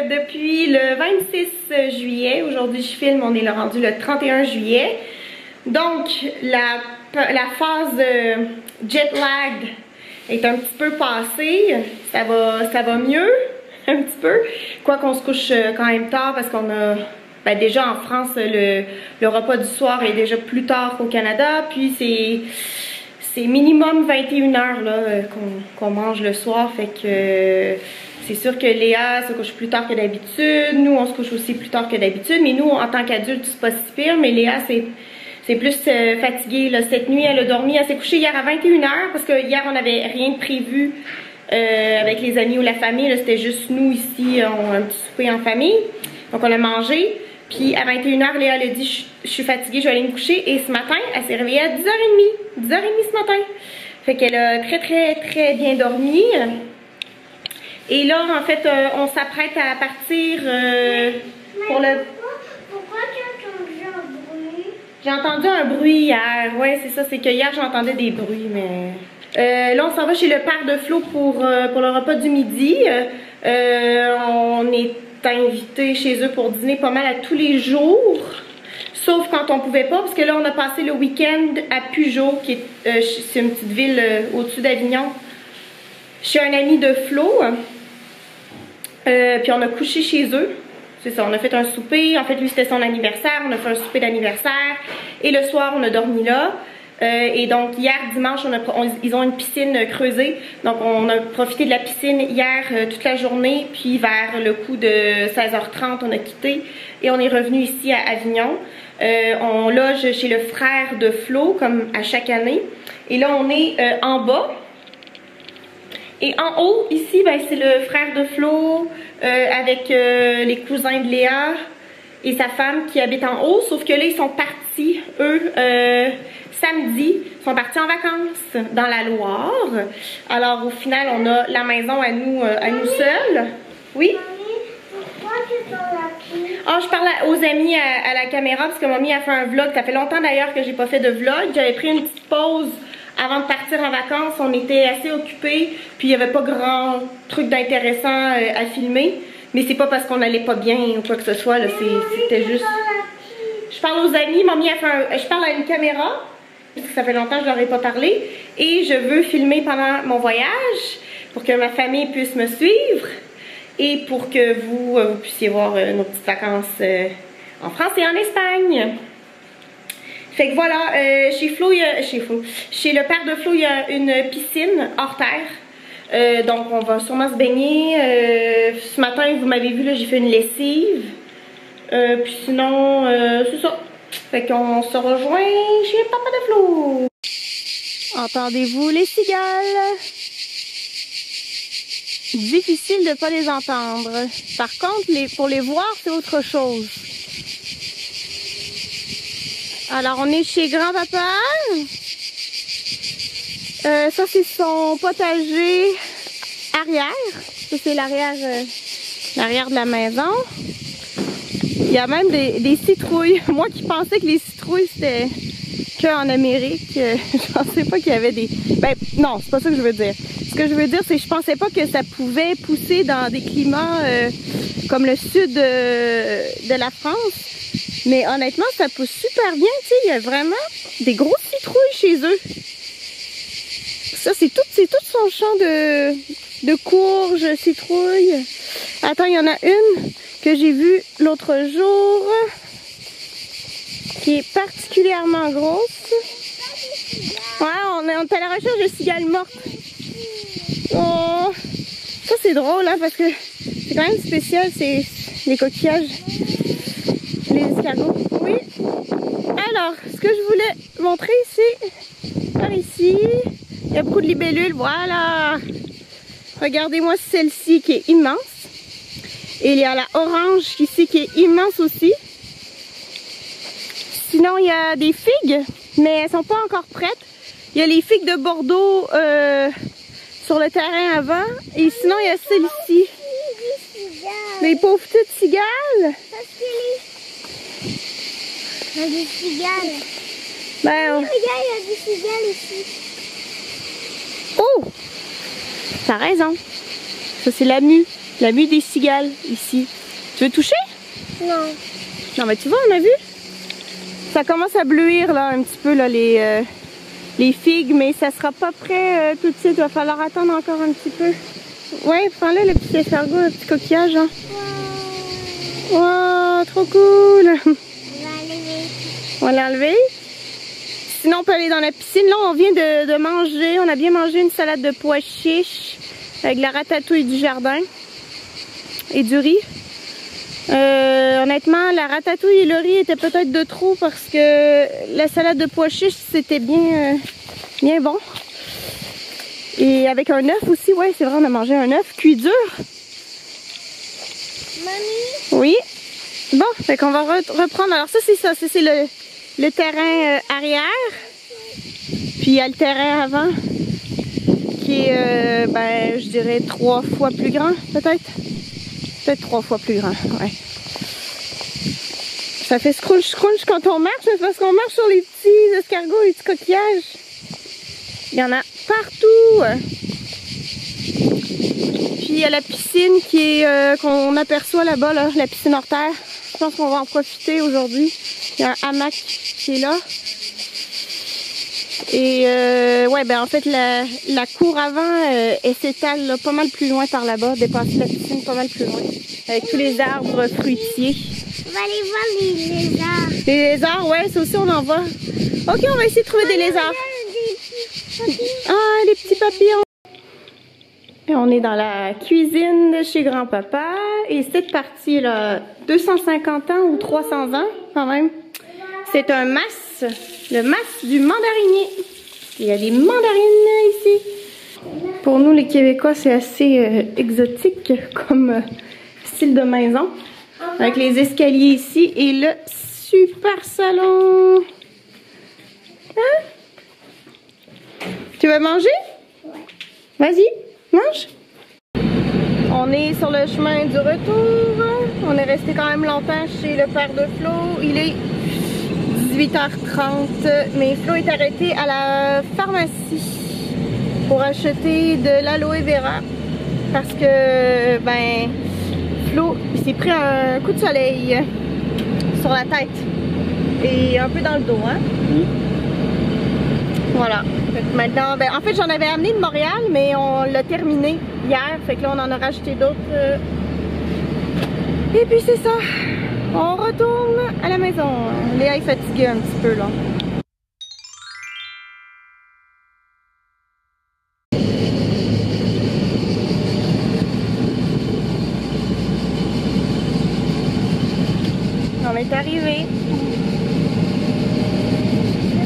depuis le 26 juillet. Aujourd'hui je filme, on est rendu le 31 juillet. Donc la phase jet lag est un petit peu passée. Ça va mieux un petit peu. Quoi qu'on se couche quand même tard parce qu'on a... Ben déjà en France, le repas du soir est déjà plus tard qu'au Canada. Puis c'est minimum 21h qu'on mange le soir. Fait que c'est sûr que Léa se couche plus tard que d'habitude. Nous, on se couche aussi plus tard que d'habitude. Mais nous, en tant qu'adultes, c'est pas si pire. Mais Léa, c'est plus fatiguée. Là. Cette nuit, elle a dormi. Elle s'est couchée hier à 21h parce que hier, on n'avait rien de prévu avec les amis ou la famille. C'était juste nous ici, un petit souper en famille. Donc, on a mangé. Puis à 21h, Léa a dit je suis fatiguée, je vais aller me coucher. Et ce matin, elle s'est réveillée à 10h30. 10h30 ce matin. Fait qu'elle a très bien dormi. Et là, en fait, on s'apprête à partir pour le... Pourquoi tu as entendu un bruit? J'ai entendu un bruit hier. Ouais, c'est ça. C'est que hier, j'entendais des bruits, mais... là, on s'en va chez le père de Flo pour le repas du midi. On est invité chez eux pour dîner pas mal à tous les jours, sauf quand on pouvait pas, parce que là on a passé le week-end à Pujot, qui est c'est une petite ville au-dessus d'Avignon, chez un ami de Flo, puis on a couché chez eux. C'est ça, on a fait un souper, en fait lui c'était son anniversaire, on a fait un souper d'anniversaire, et le soir on a dormi là. Et donc hier dimanche ils ont une piscine creusée, donc on a profité de la piscine hier toute la journée, puis vers le coup de 16h30 on a quitté et on est revenu ici à Avignon. On loge chez le frère de Flo comme à chaque année, et là on est en bas, et en haut ici ben, c'est le frère de Flo avec les cousins de Léa et sa femme qui habitent en haut, sauf que là ils sont partis eux samedi, ils sont partis en vacances dans la Loire. Alors au final, on a la maison à nous seuls. Oui? Mamie, pourquoi tu parles à qui? Ah, je parle aux amis à la caméra parce que mamie a fait un vlog. Ça fait longtemps d'ailleurs que j'ai pas fait de vlog. J'avais pris une petite pause avant de partir en vacances. On était assez occupés, puis il y avait pas grand truc d'intéressant à filmer. Mais c'est pas parce qu'on allait pas bien ou quoi que ce soit. C'était juste... Je parle aux amis. Mamie a fait je parle à une caméra. Parce que ça fait longtemps que je leur ai pas parlé, et je veux filmer pendant mon voyage pour que ma famille puisse me suivre et pour que vous puissiez voir nos petites vacances en France et en Espagne. Fait que voilà, chez le père de Flo, il y a une piscine hors terre, donc on va sûrement se baigner. Ce matin, vous m'avez vu, là j'ai fait une lessive, puis sinon c'est ça. Fait qu'on se rejoint chez Papa de Flo. Entendez-vous les cigales? Difficile de ne pas les entendre. Par contre, pour les voir, c'est autre chose. Alors, on est chez Grand-Papa. Ça, c'est son potager arrière. Ça, c'est l'arrière de la maison. Il y a même des citrouilles. Moi qui pensais que les citrouilles c'était qu'en Amérique, je pensais pas qu'il y avait des... Ben non, c'est pas ça que je veux dire. Ce que je veux dire, c'est que je pensais pas que ça pouvait pousser dans des climats comme le sud de la France. Mais honnêtement, ça pousse super bien, tu sais. Il y a vraiment des grosses citrouilles chez eux. Ça, c'est tout son champ de courges, citrouilles. Attends, il y en a une que j'ai vue l'autre jour, qui est particulièrement grosse. Ouais, on est à la recherche de cigales mortes. Oh, ça c'est drôle, hein, parce que c'est quand même spécial, c'est les coquillages, les escargots. Oui. Alors, ce que je voulais montrer, c'est par ici. Il y a beaucoup de libellules, voilà. Regardez-moi celle-ci qui est immense. Et il y a la orange ici qui est immense aussi. Sinon, il y a des figues, mais elles sont pas encore prêtes. Il y a les figues de Bordeaux sur le terrain avant. Et sinon, il y a celle-ci. Les pauvres petites cigales. Parce qu'il y a des cigales. Ben, Regarde, il y a des cigales ici. Oh! T'as raison. Ça, c'est la mue. La mue des cigales, ici. Tu veux toucher? Non. Non, mais tu vois, on a vu? Ça commence à bleuir, là, un petit peu, là, les figues, mais ça sera pas prêt tout de suite. Il va falloir attendre encore un petit peu. Ouais, prends-le, le petit escargot, le petit coquillage, hein. Wow. Wow, trop cool! On va enlever. On va l'enlever. Sinon, on peut aller dans la piscine. Là, on vient de manger. On a bien mangé une salade de pois chiches avec la ratatouille du jardin et du riz. Honnêtement, la ratatouille et le riz étaient peut-être de trop parce que la salade de pois chiches, c'était bien bon. Et avec un œuf aussi, ouais, c'est vrai, on a mangé un œuf cuit dur. Mamie? Oui. Bon, fait qu'on va reprendre. Alors ça, c'est le terrain arrière. Puis il y a le terrain avant qui est, ben, je dirais 3 fois plus grand, peut-être. Peut-être 3 fois plus grand, ouais. Ça fait scrunch quand on marche, mais c'est parce qu'on marche sur les petits escargots, les petits coquillages. Il y en a partout. Puis il y a la piscine qui est qu'on aperçoit là-bas, là, la piscine hors terre. Je pense qu'on va en profiter aujourd'hui. Il y a un hamac qui est là. Et ouais, ben en fait la cour avant elle s'étale pas mal plus loin par là-bas, dépasser la piscine pas mal plus loin, avec tous les arbres fruitiers. On va aller voir les lézards. Les lézards, ouais, ça aussi on en voit. Ok, on va essayer de trouver des lézards. Ah, les petits papillons. Et on est dans la cuisine de chez grand-papa. Et cette partie là, 250 ans ou 300 ans quand même. C'est un mas, le mas du mandarinier. Il y a des mandarines ici. Pour nous les Québécois, c'est assez exotique comme style de maison. Avec les escaliers ici et le super salon. Hein? Tu veux manger? Vas-y, mange. On est sur le chemin du retour. On est resté quand même longtemps chez le père de Flo. Il est 18h30, mais Flo est arrêté à la pharmacie pour acheter de l'aloe vera parce que, ben, Flo s'est pris un coup de soleil sur la tête et un peu dans le dos, hein? Voilà. Maintenant, ben, en fait, j'en avais amené de Montréal, mais on l'a terminé hier. Fait que là, on en a rajouté d'autres. Et puis, c'est ça. On retourne à la maison. Léa est fatiguée un petit peu, là. On est arrivé.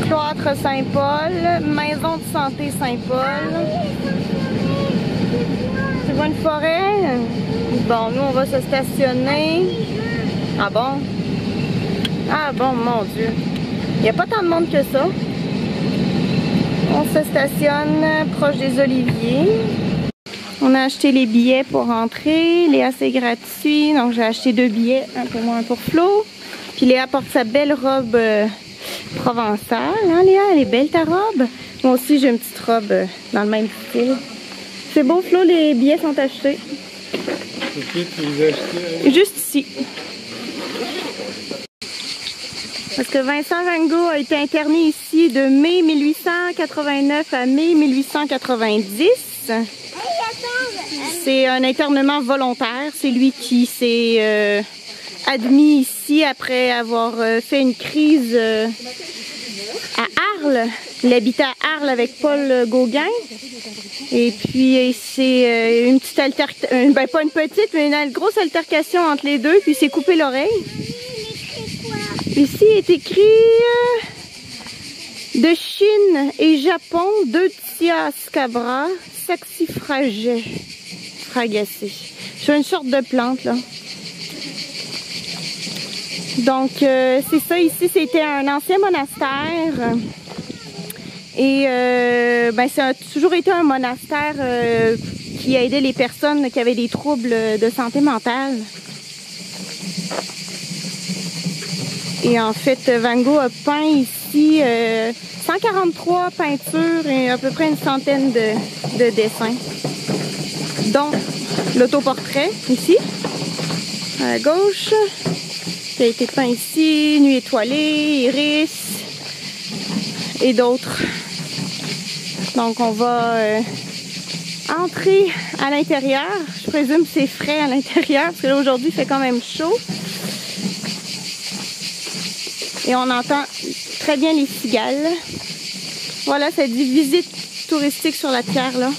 Cloître Saint-Paul, Maison de santé Saint-Paul. Tu vois une forêt? Bon, nous on va se stationner. Ah bon? Ah bon, mon Dieu. Il n'y a pas tant de monde que ça. On se stationne proche des oliviers. On a acheté les billets pour rentrer. Léa, c'est gratuit. Donc j'ai acheté 2 billets, un pour moi, un pour Flo. Puis Léa porte sa belle robe provençale. Hein, Léa, elle est belle ta robe? Moi aussi j'ai une petite robe dans le même style. C'est beau, Flo, les billets sont achetés. Ok, tu les as achetés? Juste ici. Parce que Vincent Van Gogh a été interné ici de mai 1889 à mai 1890. C'est un internement volontaire. C'est lui qui s'est admis ici après avoir fait une crise à Arles. Il habitait à Arles avec Paul Gauguin. Et puis c'est une petite altercation, ben pas une petite, mais une grosse altercation entre les deux. Puis il s'est coupé l'oreille. Ici est écrit de Chine et Japon, Deutzia scabra, saxifragacée. C'est une sorte de plante là. Donc c'est ça ici, c'était un ancien monastère. Et ben, ça a toujours été un monastère qui aidait les personnes qui avaient des troubles de santé mentale. Et en fait, Van Gogh a peint ici 143 peintures et à peu près une centaine de dessins, dont l'autoportrait ici, à la gauche, qui a été peint ici, Nuit étoilée, Iris et d'autres. Donc on va entrer à l'intérieur. Je présume que c'est frais à l'intérieur parce que là aujourd'hui il fait quand même chaud. Et on entend très bien les cigales. Voilà, ça dit visite touristique sur la pierre là.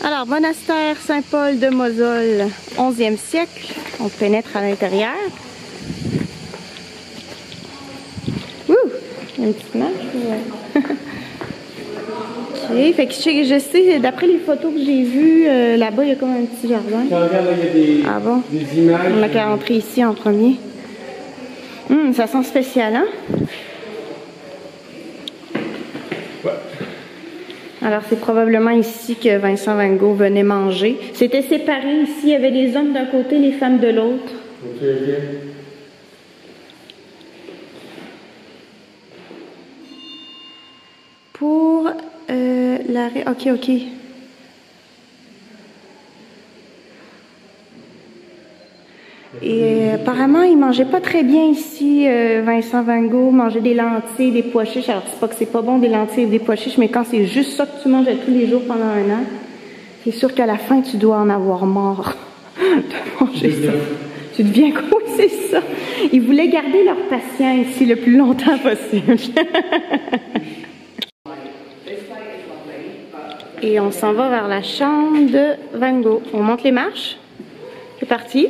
Alors, monastère Saint-Paul de Mosole, 11e siècle. On pénètre à l'intérieur. Ouh! Il y a une petite marche. Ok, fait que je sais, d'après les photos que j'ai vues, là-bas, il y a comme un petit jardin. Regarde, là, il y a des images. On n'a qu'à rentrer ici en premier. Ça sent spécial, hein? Ouais. Alors, c'est probablement ici que Vincent Van Gogh venait manger. C'était séparé ici. Il y avait les hommes d'un côté, les femmes de l'autre. Ok, ok. Pour l'arrêt... Ok, ok. Et apparemment, il mangeait pas très bien ici, Vincent Van Gogh. Mangeait des lentilles, des pois chiches. Alors, c'est pas que c'est pas bon des lentilles et des pois chiches, mais quand c'est juste ça que tu manges tous les jours pendant un an, c'est sûr qu'à la fin, tu dois en avoir marre de manger ça. Tu deviens quoi? C'est ça. Ils voulaient garder leur patient ici le plus longtemps possible. Et on s'en va vers la chambre de Van Gogh. On monte les marches. C'est parti.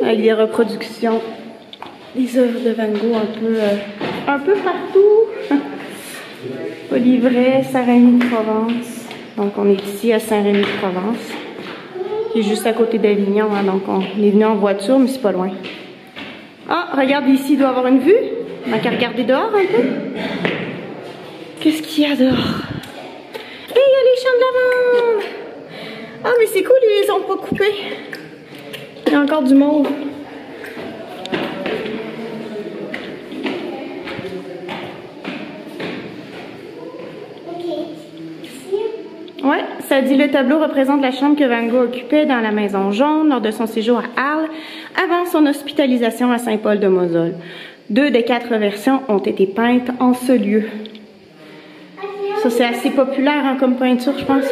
Avec des reproductions des œuvres de Van Gogh un peu partout. Olivray, Saint-Rémy de Provence. Donc on est ici à Saint-Rémy de Provence, qui est juste à côté d'Avignon. Hein, donc on est venu en voiture, mais c'est pas loin. Ah, regarde ici, il doit y avoir une vue. On n'a qu'à regarder dehors un peu. Qu'est-ce qu'il y a dehors? Et il y a les champs de lavande. Ah, mais c'est cool, ils les ont pas coupés. Il y a encore du mauve. Ouais, ça dit le tableau représente la chambre que Van Gogh occupait dans la Maison Jaune lors de son séjour à Arles avant son hospitalisation à Saint-Paul de Mosole. 2 des 4 versions ont été peintes en ce lieu. Ça, c'est assez populaire hein, comme peinture, je pense.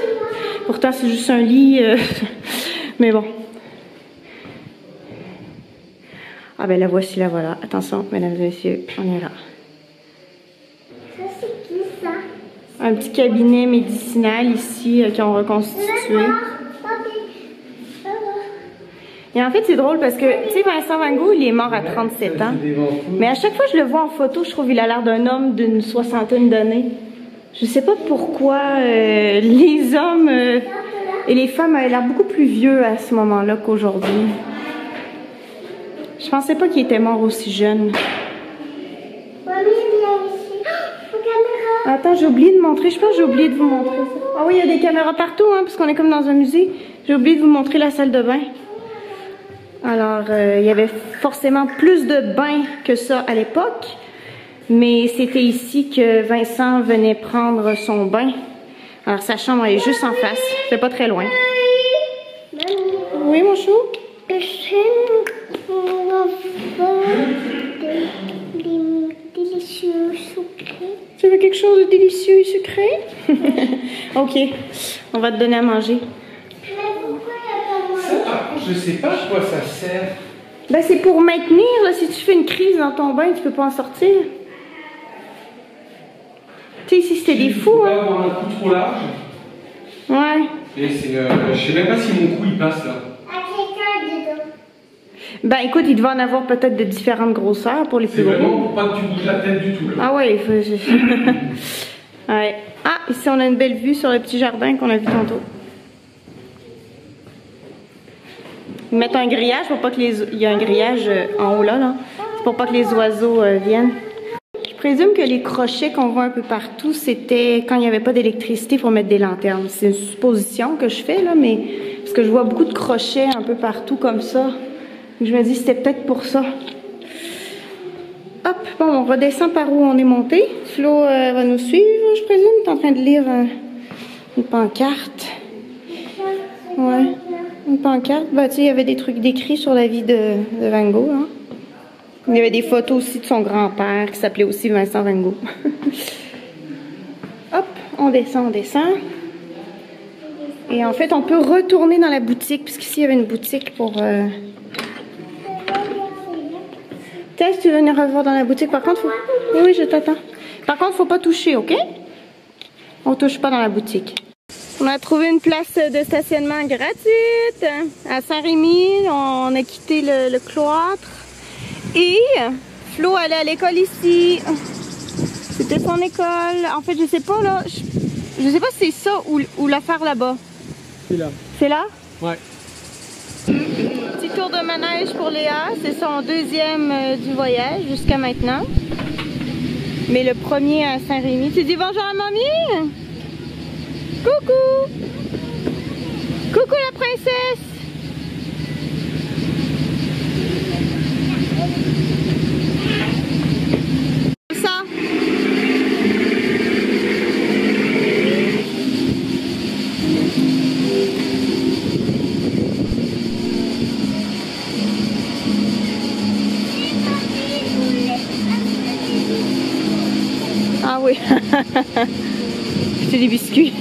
Pourtant, c'est juste un lit. Mais bon. Ah ben la voici, la voilà. Attention, mesdames et messieurs, on est là. Ça, c'est qui ça? Un petit cabinet médicinal ici qui ont reconstitué. Et en fait, c'est drôle parce que, tu sais, Vincent Van Gogh, il est mort à 37 ans. Mais à chaque fois que je le vois en photo, je trouve qu'il a l'air d'un homme d'une 60aine d'années. Je sais pas pourquoi les hommes et les femmes avaient l'air beaucoup plus vieux à ce moment-là qu'aujourd'hui. Je pensais pas qu'il était mort aussi jeune. Attends, j'ai oublié de montrer. Je pense que j'ai oublié de vous montrer ça. Ah oui, il y a des caméras partout, hein, parce qu'on est comme dans un musée. J'ai oublié de vous montrer la salle de bain. Alors, il y avait forcément plus de bains que ça à l'époque. Mais c'était ici que Vincent venait prendre son bain. Alors, sa chambre est juste en face. C'est pas très loin. Oui, mon chou? Délicieux sucré. Tu veux quelque chose de délicieux et sucré? Ok, on va te donner à manger. Ça, par contre, je sais pas à quoi ça sert. Ben, c'est pour maintenir, là, si tu fais une crise dans ton bain, tu peux pas en sortir. Tu sais, ici, c'était des fous, hein. hein. Avoir un coup trop large. Ouais. Et c'est, je sais même pas si mon cou il passe là. Ben écoute, il devait en avoir peut-être de différentes grosseurs pour les plus C'est gros. vraiment pour pas que tu bouges la tête du tout là. Ah ouais, il faut... ouais. Ah, ici on a une belle vue sur le petit jardin qu'on a vu tantôt. Ils mettent un grillage pour pas que les... Il y a un grillage en haut là. C'est pour pas que les oiseaux viennent. Je présume que les crochets qu'on voit un peu partout, c'était quand il n'y avait pas d'électricité pour mettre des lanternes. C'est une supposition que je fais là, mais... Parce que je vois beaucoup de crochets un peu partout comme ça. Je me dis c'était peut-être pour ça. Hop, bon, on redescend par où on est monté. Flo va nous suivre, je présume. Tu es en train de lire une pancarte. Ouais, une pancarte. Bah, tu sais, il y avait des trucs décrits sur la vie de Van Gogh. Hein. Il y avait des photos aussi de son grand-père qui s'appelait aussi Vincent Van Gogh. Hop, on descend, on descend. Et en fait, on peut retourner dans la boutique, puisqu'ici, il y avait une boutique pour... Tess, tu veux venir revoir dans la boutique. Par contre, faut... Oui, je t'attends. Par contre, faut pas toucher, ok? On touche pas dans la boutique. On a trouvé une place de stationnement gratuite à Saint-Rémy. On a quitté le cloître. Et Flo allait à l'école ici. C'était son école. En fait, je sais pas là. Je sais pas si c'est ça ou l'affaire là-bas. C'est là. C'est là? Ouais. Petit tour de manège pour Léa, c'est son deuxième du voyage jusqu'à maintenant. Mais le premier à Saint-Rémy. Tu dis bonjour à mamie? Coucou! Coucou la princesse! Ça. Ah oui, c'est des biscuits.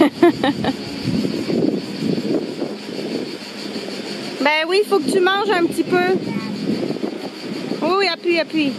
Ben oui, il faut que tu manges un petit peu. Oui, appuie, appuie.